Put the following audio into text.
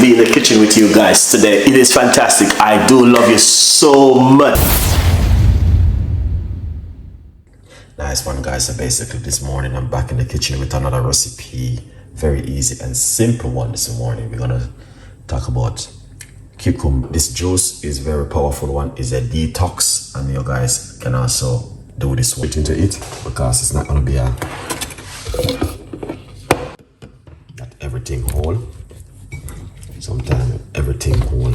to be in the kitchen with you guys today. It is fantastic. I do love you so much. Nice one, guys. So basically this morning I'm back in the kitchen with another recipe. Very easy and simple one this morning. We're gonna talk about cucumber. This juice is very powerful one. It's a detox, and you guys can also do this one into it because it's not gonna be not everything whole. Sometimes everything whole